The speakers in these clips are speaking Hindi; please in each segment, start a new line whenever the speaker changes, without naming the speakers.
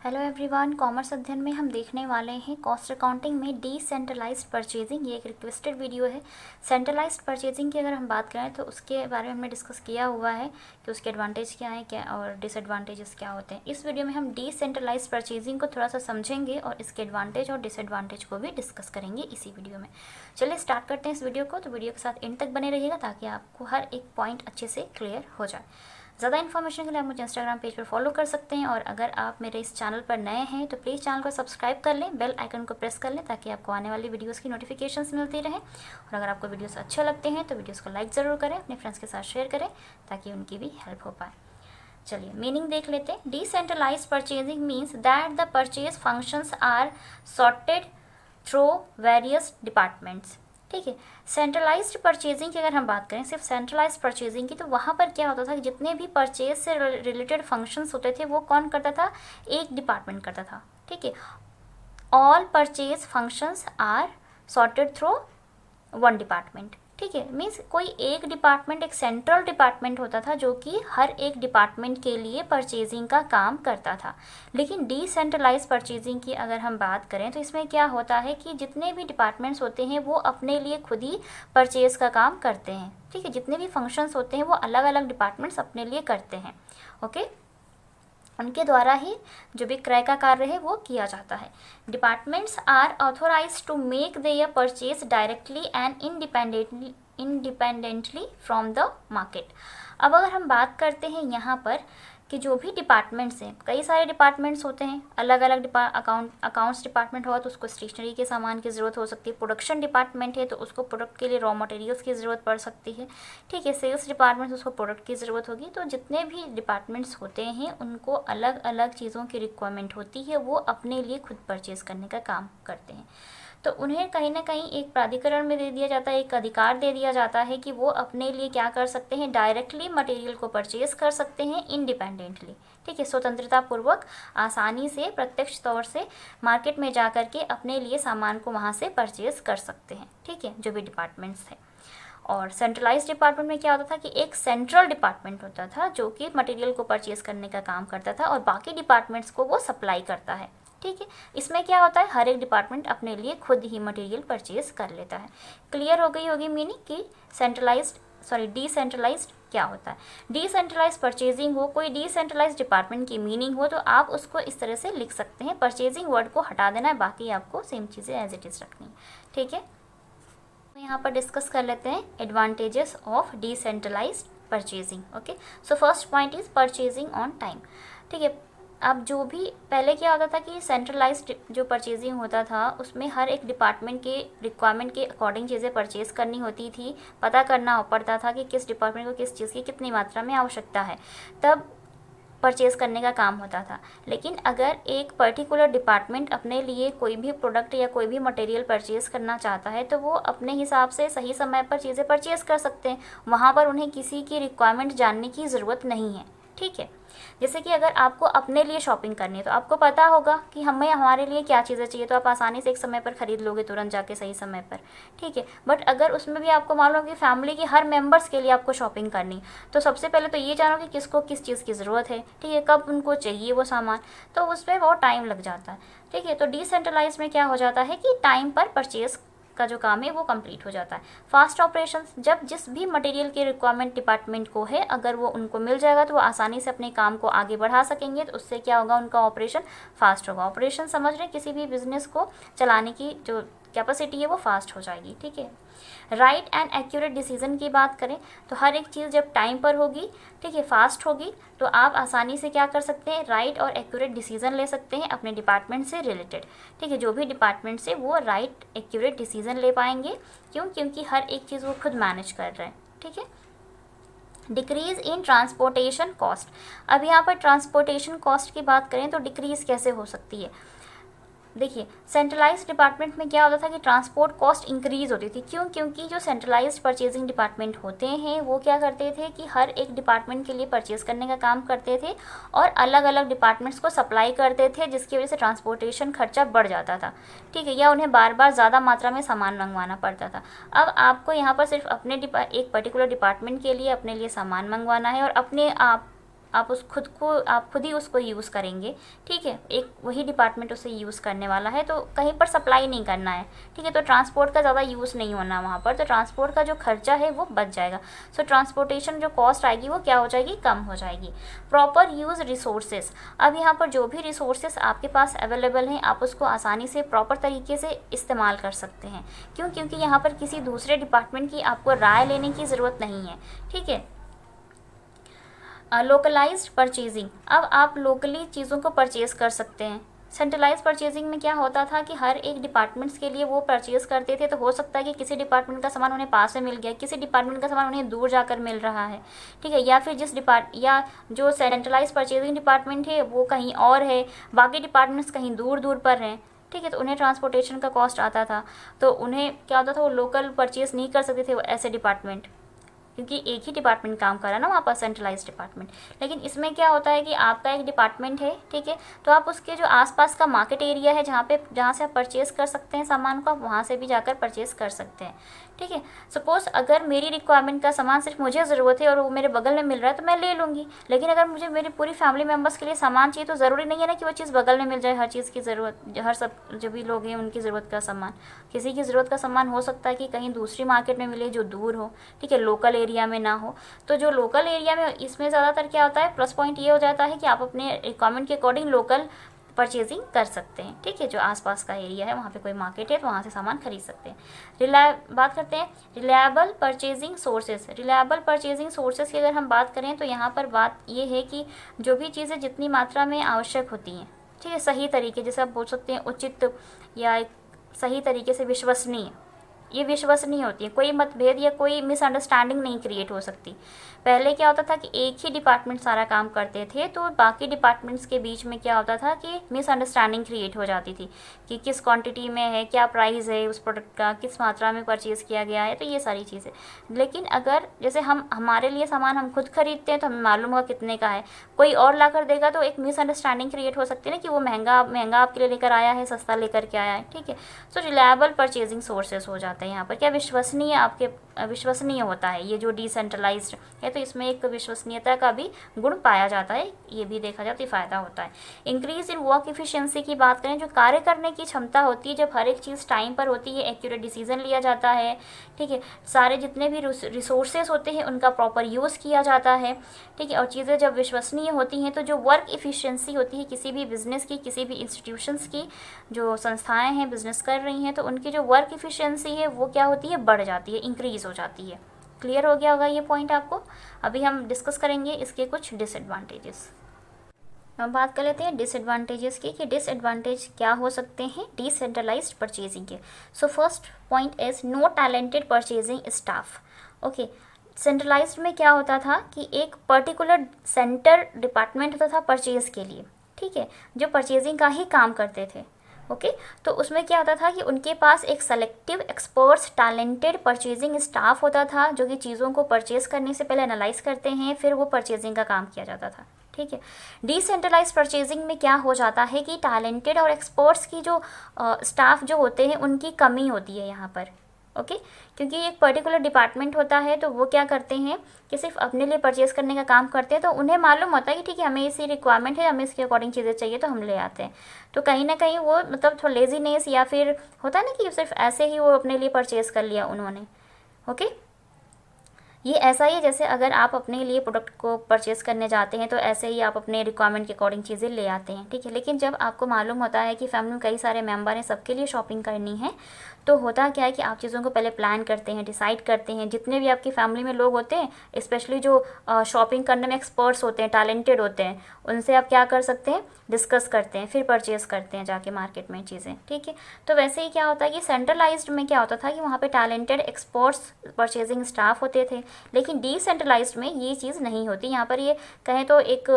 हेलो एवरीवन, कॉमर्स अध्ययन में हम देखने वाले हैं कॉस्ट अकाउंटिंग में डिसेंट्रलाइज्ड परचेजिंग। ये एक रिक्वेस्टेड वीडियो है। सेंट्रलाइज्ड परचेजिंग की अगर हम बात करें तो उसके बारे में हमने डिस्कस किया हुआ है कि उसके एडवांटेज क्या है क्या और डिसएडवांटेजेस क्या होते हैं। इस वीडियो में हम डिसेंट्रलाइज्ड परचेजिंग को थोड़ा सा समझेंगे और इसके एडवांटेज और डिसएडवांटेज को भी डिस्कस करेंगे इसी वीडियो में। चलिए स्टार्ट करते हैं इस वीडियो को। तो वीडियो के साथ एंड तक बने रहिएगा ताकि आपको हर एक पॉइंट अच्छे से क्लियर हो जाए। ज़्यादा इन्फॉर्मेशन के लिए आप मुझे इंस्टाग्राम पेज पर फॉलो कर सकते हैं और अगर आप मेरे इस चैनल पर नए हैं तो प्लीज़ चैनल को सब्सक्राइब कर लें, बेल आइकन को प्रेस कर लें ताकि आपको आने वाली वीडियोस की नोटिफिकेशंस मिलती रहें। और अगर आपको वीडियोस अच्छे लगते हैं तो वीडियोस को लाइक ज़रूर करें, अपने फ्रेंड्स के साथ शेयर करें ताकि उनकी भी हेल्प हो पाए। चलिए मीनिंग देख लेते हैं। Decentralise purchasing means that the purchase functions are sorted through various departments. ठीक है, सेंट्रलाइज्ड परचेजिंग की अगर हम बात करें, सिर्फ सेंट्रलाइज्ड परचेजिंग की, तो वहाँ पर क्या होता था कि जितने भी परचेज से रिलेटेड फंक्शंस होते थे वो कौन करता था? एक डिपार्टमेंट करता था। ठीक है, all purchase functions are sorted through one department. ठीक है, मीन्स कोई एक डिपार्टमेंट, एक सेंट्रल डिपार्टमेंट होता था जो कि हर एक डिपार्टमेंट के लिए परचेजिंग का काम करता था। लेकिन डिसेंट्रलाइज परचेजिंग की अगर हम बात करें तो इसमें क्या होता है कि जितने भी डिपार्टमेंट्स होते हैं वो अपने लिए खुद ही परचेज का काम करते हैं। ठीक है, जितने भी फंक्शंस होते हैं वो अलग अलग डिपार्टमेंट्स अपने लिए करते हैं। ओके, उनके द्वारा ही जो भी क्रय का कार्य है वो किया जाता है। Departments are authorised to make their purchase directly and independently from the market. अब अगर हम बात करते हैं यहाँ पर कि जो भी डिपार्टमेंट्स हैं, कई सारे डिपार्टमेंट्स होते हैं, अलग अलग अकाउंट्स डिपार्टमेंट होगा तो उसको स्टेशनरी के सामान की ज़रूरत हो सकती है। प्रोडक्शन डिपार्टमेंट है तो उसको प्रोडक्ट के लिए रॉ मटेरियल्स की ज़रूरत पड़ सकती है। ठीक है, सेल्स डिपार्टमेंट उसको प्रोडक्ट की ज़रूरत होगी। तो जितने भी डिपार्टमेंट्स होते हैं उनको अलग अलग चीज़ों की रिक्वायरमेंट होती है, वो अपने लिए खुद परचेज़ करने का काम करते हैं। तो उन्हें कहीं ना कहीं एक प्राधिकरण में दे दिया जाता है, एक अधिकार दे दिया जाता है कि वो अपने लिए क्या कर सकते हैं? डायरेक्टली मटेरियल को परचेज कर सकते हैं इंडिपेंडेंटली। ठीक है, स्वतंत्रता पूर्वक आसानी से प्रत्यक्ष तौर से मार्केट में जा कर के अपने लिए सामान को वहाँ से परचेज कर सकते हैं। ठीक है, जो भी डिपार्टमेंट्स हैं। और सेंट्रलाइज डिपार्टमेंट में क्या होता था कि एक सेंट्रल डिपार्टमेंट होता था जो कि मटेरियल को परचेज करने का काम करता था और बाकी डिपार्टमेंट्स को वो सप्लाई करता है। ठीक है, इसमें क्या होता है? हर एक डिपार्टमेंट अपने लिए खुद ही मटेरियल परचेज कर लेता है। क्लियर हो गई होगी मीनिंग कि डिसेंट्रलाइज्ड क्या होता है। डिसेंट्रलाइज परचेजिंग हो, कोई डिसेंट्रलाइज डिपार्टमेंट की मीनिंग हो तो आप उसको इस तरह से लिख सकते हैं। परचेजिंग वर्ड को हटा देना है, बाकी आपको सेम चीज़ें एज इट इज़ रखनी है। ठीक है, तो यहाँ पर डिस्कस कर लेते हैं advantages of decentralised purchasing. Okay, so first point is purchasing on time. ठीक है, अब जो भी पहले क्या होता था कि सेंट्रलाइज्ड जो परचेजिंग होता था उसमें हर एक डिपार्टमेंट के रिक्वायरमेंट के अकॉर्डिंग चीज़ें परचेज़ करनी होती थी। पता करना पड़ता था कि किस डिपार्टमेंट को किस चीज़ की कितनी मात्रा में आवश्यकता है, तब परचेज़ करने का काम होता था। लेकिन अगर एक पर्टिकुलर डिपार्टमेंट अपने लिए कोई भी प्रोडक्ट या कोई भी मटेरियल परचेज़ करना चाहता है तो वो अपने हिसाब से सही समय पर चीज़ें परचेज़ कर सकते हैं। वहाँ पर उन्हें किसी की रिक्वायरमेंट जानने की ज़रूरत नहीं है। ठीक है, जैसे कि अगर आपको अपने लिए शॉपिंग करनी है तो आपको पता होगा कि हमें हमारे लिए क्या चीज़ें चाहिए, तो आप आसानी से एक समय पर खरीद लोगे, तुरंत जाके सही समय पर। ठीक है, बट अगर उसमें भी आपको मालूम कि फैमिली के हर मेंबर्स के लिए आपको शॉपिंग करनी, तो सबसे पहले तो ये जानो कि किसको किस चीज़ की ज़रूरत है। ठीक है, कब उनको चाहिए वो सामान, तो उसमें बहुत टाइम लग जाता है। ठीक है, तो डिसेंट्रलाइज में क्या हो जाता है कि टाइम पर परचेज का जो काम है वो कंप्लीट हो जाता है। फास्ट ऑपरेशंस, जब जिस भी मटेरियल की रिक्वायरमेंट डिपार्टमेंट को है अगर वो उनको मिल जाएगा तो वो आसानी से अपने काम को आगे बढ़ा सकेंगे। तो उससे क्या होगा? उनका ऑपरेशन फास्ट होगा। ऑपरेशन समझ रहे हैं, किसी भी बिजनेस को चलाने की जो कैपेसिटी है वो फास्ट हो जाएगी। ठीक है, राइट एंड एक्यूरेट डिसीजन की बात करें तो हर एक चीज़ जब टाइम पर होगी, ठीक है, फास्ट होगी, तो आप आसानी से क्या कर सकते हैं? राइट और एक्यूरेट डिसीजन ले सकते हैं अपने डिपार्टमेंट से रिलेटेड। ठीक है, जो भी डिपार्टमेंट से वो राइट एक्यूरेट डिसीजन ले पाएंगे। क्यों? क्योंकि हर एक चीज़ वो खुद मैनेज कर रहे हैं। ठीक है, डिक्रीज़ इन ट्रांसपोर्टेशन कॉस्ट। अब यहाँ पर ट्रांसपोर्टेशन कॉस्ट की बात करें तो डिक्रीज़ कैसे हो सकती है? देखिए, सेंट्रलाइज्ड डिपार्टमेंट में क्या होता था कि ट्रांसपोर्ट कॉस्ट इंक्रीज़ होती थी। क्यों? क्योंकि जो सेंट्रलाइज्ड परचेजिंग डिपार्टमेंट होते हैं वो क्या करते थे कि हर एक डिपार्टमेंट के लिए परचेज़ करने का काम करते थे और अलग अलग डिपार्टमेंट्स को सप्लाई करते थे, जिसकी वजह से ट्रांसपोर्टेशन खर्चा बढ़ जाता था। ठीक है, या उन्हें बार बार ज़्यादा मात्रा में सामान मंगवाना पड़ता था। अब आपको यहाँ पर सिर्फ अपने एक पर्टिकुलर डिपार्टमेंट के लिए अपने लिए सामान मंगवाना है और अपने आप आप खुद ही उसको यूज़ करेंगे, ठीक है। एक वही डिपार्टमेंट उसे यूज़ करने वाला है, तो कहीं पर सप्लाई नहीं करना है, ठीक है। तो ट्रांसपोर्ट का ज़्यादा यूज़ नहीं होना वहाँ पर, तो ट्रांसपोर्ट का जो खर्चा है वो बच जाएगा। सो ट्रांसपोर्टेशन जो कॉस्ट आएगी वो क्या हो जाएगी, कम हो जाएगी। प्रॉपर यूज़ रिसोर्सेज, अब यहाँ पर जो भी रिसोर्सेज आपके पास अवेलेबल हैं आप उसको आसानी से प्रॉपर तरीके से इस्तेमाल कर सकते हैं। क्यों? क्योंकि यहाँ पर किसी दूसरे डिपार्टमेंट की आपको राय लेने की ज़रूरत नहीं है, ठीक है। लोकलाइज्ड परचेजिंग, अब आप लोकली चीज़ों को परचेज़ कर सकते हैं। सेंट्रलाइज परचेजिंग में क्या होता था कि हर एक डिपार्टमेंट्स के लिए वो परचेज़ करते थे, तो हो सकता है कि किसी डिपार्टमेंट का सामान उन्हें पास में मिल गया, किसी डिपार्टमेंट का सामान उन्हें दूर जाकर मिल रहा है, ठीक है। या फिर या जो सेंट्रलाइज परचेजिंग डिपार्टमेंट है वो कहीं और है, बाकी डिपार्टमेंट्स कहीं दूर दूर पर हैं, ठीक है। तो उन्हें ट्रांसपोर्टेशन का कॉस्ट आता था, तो उन्हें क्या होता था, वो लोकल परचेज़ नहीं कर सकते थे वो ऐसे डिपार्टमेंट, क्योंकि एक ही डिपार्टमेंट काम कर रहा है ना वहाँ पर, सेंट्रलाइज डिपार्टमेंट। लेकिन इसमें क्या होता है कि आपका एक डिपार्टमेंट है, ठीक है, तो आप उसके जो आसपास का मार्केट एरिया है जहाँ से आप परचेज़ कर सकते हैं सामान को, आप वहाँ से भी जाकर परचेज़ कर सकते हैं, ठीक है। सपोज़ अगर मेरी रिक्वायरमेंट का सामान सिर्फ मुझे ज़रूरत है और वो मेरे बगल में मिल रहा है तो मैं ले लूँगी, लेकिन अगर मुझे मेरी पूरी फैमिली मेम्बर्स के लिए सामान चाहिए तो ज़रूरी नहीं है ना कि वो चीज़ बगल में मिल जाए। हर चीज़ की ज़रूरत, हर सब जो भी लोग हैं उनकी ज़रूरत का सामान, किसी की ज़रूरत का सामान हो सकता है कि कहीं दूसरी मार्केट में मिले जो दूर हो, ठीक है, लोकल एरिया में ना हो। तो जो लोकल एरिया में, इसमें ज़्यादातर क्या होता है, प्लस पॉइंट ये हो जाता है कि आप अपने रिक्वायरमेंट के अकॉर्डिंग लोकल परचेजिंग कर सकते हैं, ठीक है। जो आसपास का एरिया है वहाँ पे कोई मार्केट है तो वहाँ से सामान खरीद सकते हैं। बात करते हैं reliable purchasing sources. Reliable purchasing sources की अगर हम बात करें तो यहाँ पर बात ये है कि जो भी चीज़ें जितनी मात्रा में आवश्यक होती हैं, ठीक है, सही तरीके, जैसे आप बोल सकते हैं उचित या एक सही तरीके से विश्वसनीय, ये विश्वसनीय होती है, कोई मतभेद या कोई मिसअंडरस्टैंडिंग नहीं क्रिएट हो सकती। पहले क्या होता था कि एक ही डिपार्टमेंट सारा काम करते थे तो बाकी डिपार्टमेंट्स के बीच में क्या होता था कि मिसअंडरस्टैंडिंग क्रिएट हो जाती थी कि किस क्वांटिटी में है, क्या प्राइस है उस प्रोडक्ट का, किस मात्रा में परचेज़ किया गया है, तो ये सारी चीज़ें। लेकिन अगर जैसे हमारे लिए सामान हम खुद खरीदते हैं तो हमें मालूम होगा कितने का है, कोई और ला कर देगा तो एक मिसअंडरस्टैंडिंग क्रिएट हो सकती है ना कि वो महंगा आपके लिए लेकर आया है, सस्ता लेकर के आया है, ठीक है। सो रिलायबल परचेजिंग सोर्सेज हो जाते हैं यहाँ पर। क्या विश्वसनीय होता है ये जो डिसेंट्रलाइज्ड है, तो इसमें एक विश्वसनीयता का भी गुण पाया जाता है, ये भी देखा जाए तो फ़ायदा होता है। इंक्रीज इन वर्क इफिशिएंसी की बात करें, जो कार्य करने की क्षमता होती है, जब हर एक चीज़ टाइम पर होती है, एक्यूरेट डिसीजन लिया जाता है, ठीक है, सारे जितने भी रिसोर्सेज होते हैं उनका प्रॉपर यूज़ किया जाता है, ठीक है। और चीज़ें जब विश्वसनीय होती हैं तो जो वर्क इफिशिएंसी होती है किसी भी बिज़नेस की, किसी भी इंस्टीट्यूशंस की, जो संस्थाएं हैं बिज़नेस कर रही हैं, तो उनकी जो वर्क इफिशिएंसी है वो क्या होती है, बढ़ जाती है, इंक्रीज़ हो जाती है। क्लियर हो गया होगा ये पॉइंट आपको। अभी हम डिस्कस करेंगे इसके कुछ डिसएडवांटेजेस। हम बात कर लेते हैं डिसएडवांटेजेस की कि डिसएडवांटेज क्या हो सकते हैं डिसेंट्रलाइज्ड परचेजिंग के। So first point is no talented purchasing staff. Okay, centralised में क्या होता था कि एक पर्टिकुलर सेंटर डिपार्टमेंट होता था परचेज के लिए, ठीक है, जो परचेजिंग का ही काम करते थे। ओके, तो उसमें क्या होता था कि उनके पास एक selective experts talented purchasing staff होता था जो कि चीज़ों को परचेज करने से पहले एनालाइज करते हैं, फिर वो परचेजिंग का काम किया जाता था, ठीक है। डिसेंट्रलाइज परचेजिंग में क्या हो जाता है कि टैलेंटेड और एक्सपर्ट्स की जो स्टाफ जो होते हैं उनकी कमी होती है यहाँ पर। ओके, क्योंकि एक पर्टिकुलर डिपार्टमेंट होता है तो वो क्या करते हैं कि सिर्फ अपने लिए परचेज़ करने का काम करते हैं, तो उन्हें मालूम होता है कि ठीक है हमें इसी रिक्वायरमेंट है, हमें इसके अकॉर्डिंग चीज़ें चाहिए तो हम ले आते हैं। तो कहीं ना कहीं वो मतलब थोड़ा लेजीनेस या फिर होता है ना कि सिर्फ ऐसे ही वो अपने लिए परचेज़ कर लिया उन्होंने। ओके, ये ऐसा ही है जैसे अगर आप अपने लिए प्रोडक्ट को परचेज़ करने जाते हैं तो ऐसे ही आप अपने रिक्वायरमेंट के अकॉर्डिंग चीज़ें ले आते हैं, ठीक है। लेकिन जब आपको मालूम होता है कि फैमिली में कई सारे मेंबर हैं, सबके लिए शॉपिंग करनी है, तो होता क्या है कि आप चीज़ों को पहले प्लान करते हैं, डिसाइड करते हैं। जितने भी आपकी फैमिली में लोग होते हैं, स्पेशली जो शॉपिंग करने में एक्सपर्ट्स होते हैं, टैलेंटेड होते हैं, उनसे आप क्या कर सकते हैं, डिस्कस करते हैं, फिर परचेज़ करते हैं जाके मार्केट में चीज़ें, ठीक है। तो वैसे ही क्या होता है कि सेंट्रलाइज्ड में क्या होता था कि वहाँ पे टैलेंटेड एक्सपर्ट्स परचेजिंग स्टाफ होते थे, लेकिन डिसेंट्रलाइज्ड में ये चीज़ नहीं होती। यहाँ पर ये कहें तो एक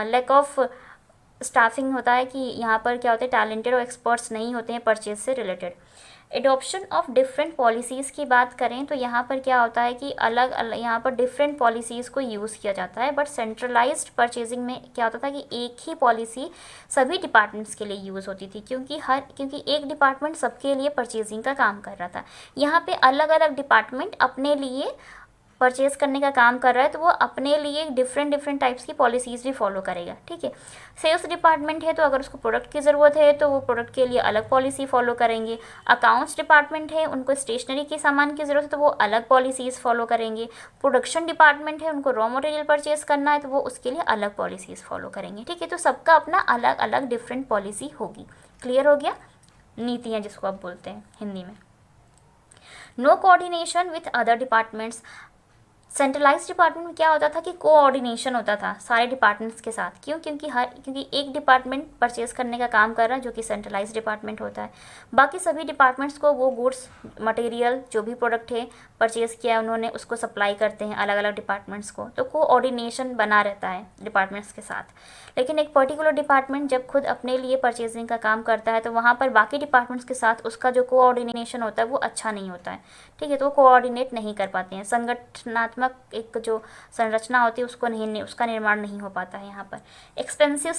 लैक ऑफ स्टाफिंग होता है कि यहाँ पर क्या होता है, टैलेंटेड और एक्सपर्ट्स नहीं होते हैं परचेज से related. Adoption of different policies की बात करें तो यहाँ पर क्या होता है कि अलग अलग यहाँ पर डिफरेंट पॉलिसीज़ को यूज़ किया जाता है, बट सेंट्रलाइज्ड परचेजिंग में क्या होता था कि एक ही पॉलिसी सभी डिपार्टमेंट्स के लिए यूज़ होती थी, क्योंकि एक डिपार्टमेंट सबके लिए परचेजिंग का काम कर रहा था। यहाँ पे अलग अलग डिपार्टमेंट अपने लिए परचेज़ करने का काम कर रहा है तो वो अपने लिए डिफरेंट टाइप्स की पॉलिसीज़ भी फॉलो करेगा, ठीक है। सेल्स डिपार्टमेंट है तो अगर उसको प्रोडक्ट की ज़रूरत है तो वो प्रोडक्ट के लिए अलग पॉलिसी फॉलो करेंगे। अकाउंट्स डिपार्टमेंट है, उनको स्टेशनरी के सामान की ज़रूरत है तो वो अलग पॉलिसीज़ फॉलो करेंगे। प्रोडक्शन डिपार्टमेंट है, उनको रॉ मटेरियल परचेज़ करना है तो वो उसके लिए अलग पॉलिसीज़ फॉलो करेंगे, ठीक है। तो सबका अपना अलग अलग डिफरेंट पॉलिसी होगी। क्लियर हो गया? नीतियाँ जिसको आप बोलते हैं हिंदी में। No coordination with other departments. Centralise department में क्या होता था कि कोऑर्डिनेशन होता था सारे डिपार्टमेंट्स के साथ। क्यों? क्योंकि एक डिपार्टमेंट परचेज़ करने का काम कर रहा है जो कि सेंट्रलाइज डिपार्टमेंट होता है। बाकी सभी डिपार्टमेंट्स को वो गुड्स मटेरियल जो भी प्रोडक्ट है परचेज़ किया है उन्होंने उसको सप्लाई करते हैं अलग अलग डिपार्टमेंट्स को, तो कोऑर्डिनेशन बना रहता है डिपार्टमेंट्स के साथ। लेकिन एक पर्टिकुलर डिपार्टमेंट जब खुद अपने लिए परचेजिंग का काम करता है तो वहाँ पर बाकी डिपार्टमेंट्स के साथ उसका जो कोऑर्डिनेशन होता है वो अच्छा नहीं होता है, ठीक है। तो वो कोऑर्डिनेट नहीं कर पाते हैं, संगठनात्मक एक जो संरचना होती है उसका निर्माण नहीं हो पाता है यहाँ पर। एक्सपेंसिव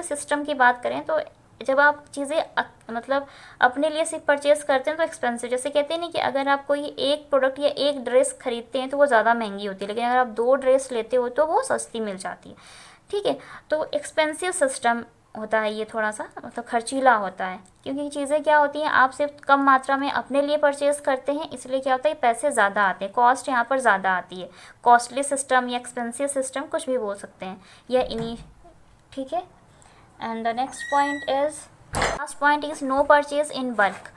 सिस्टम की बात करें तो जब आप चीज़ें मतलब अपने लिए सिर्फ परचेज़ करते हैं तो एक्सपेंसिव, जैसे कहते हैं नहीं कि अगर आप कोई एक प्रोडक्ट या एक ड्रेस खरीदते हैं तो वो ज़्यादा महंगी होती है, लेकिन अगर आप 2 ड्रेस लेते हो तो वो सस्ती मिल जाती है, ठीक है। तो एक्सपेंसिव सिस्टम होता है ये, थोड़ा सा मतलब खर्चीला होता है, क्योंकि चीज़ें क्या होती हैं आप सिर्फ कम मात्रा में अपने लिए परचेज़ करते हैं, इसलिए क्या होता है पैसे ज़्यादा आते हैं, कॉस्ट यहाँ पर ज़्यादा आती है। कॉस्टली सिस्टम या एक्सपेंसिव सिस्टम कुछ भी बोल सकते हैं या इन्हीं, ठीक है। And the last point is no purchase in bulk.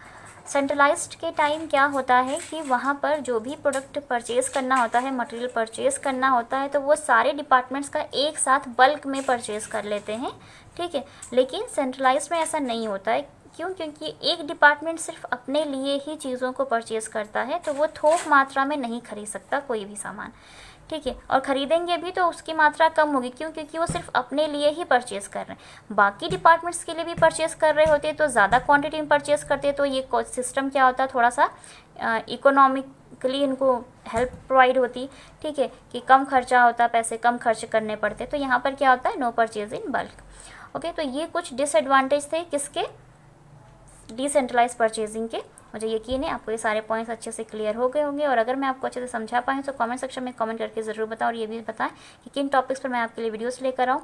Centralised के टाइम क्या होता है कि वहाँ पर जो भी प्रोडक्ट परचेज़ करना होता है, मटेरियल परचेज़ करना होता है तो वो सारे डिपार्टमेंट्स का एक साथ बल्क में परचेज़ कर लेते हैं, ठीक है। लेकिन सेंट्रलाइज्ड में ऐसा नहीं होता है। क्यों? क्योंकि एक डिपार्टमेंट सिर्फ अपने लिए ही चीज़ों को परचेज़ करता है तो वो थोक मात्रा में नहीं खरीद सकता कोई भी सामान, ठीक है। और ख़रीदेंगे भी तो उसकी मात्रा कम होगी। क्यों? क्योंकि वो सिर्फ अपने लिए ही परचेज़ कर रहे हैं। बाकी डिपार्टमेंट्स के लिए भी परचेज़ कर रहे होते तो ज़्यादा क्वांटिटी में परचेज़ करते तो ये सिस्टम क्या होता, थोड़ा सा इकोनॉमिकली इनको हेल्प प्रोवाइड होती, ठीक है, कि कम खर्चा होता, पैसे कम खर्च करने पड़ते। तो यहाँ पर क्या होता है, no purchase in bulk. Okay, तो ये कुछ डिसएडवांटेज थे किसके, डिसेंट्रलाइज परचेजिंग के। मुझे यकीन है आपको ये सारे पॉइंट्स अच्छे से क्लियर हो गए होंगे, और अगर मैं आपको अच्छे से समझा पाऊँ तो कमेंट सेक्शन में कमेंट करके ज़रूर बताओ, और ये भी बताएं कि किन टॉपिक्स पर मैं आपके लिए वीडियोस लेकर आऊँ।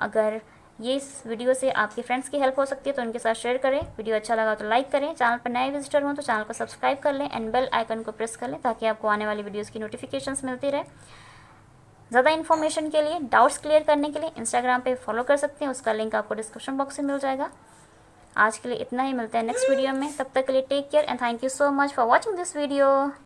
अगर ये इस वीडियो से आपके फ्रेंड्स की हेल्प हो सकती है तो उनके साथ शेयर करें। वीडियो अच्छा लगा तो लाइक करें, चैनल पर नए विजिटर हों तो चैनल को सब्सक्राइब कर लें एंड बेल आइकन को प्रेस कर लें ताकि आपको आने वाली वीडियोज़ की नोटिफिकेशंस मिलती रहे। ज़्यादा इन्फॉर्मेशन के लिए, डाउट्स क्लियर करने के लिए इंस्टाग्राम पे फॉलो कर सकते हैं, उसका लिंक आपको डिस्क्रिप्शन बॉक्स में मिल जाएगा। आज के लिए इतना ही, मिलते हैं नेक्स्ट वीडियो में। तब तक के लिए take care and thank you so much for watching this video.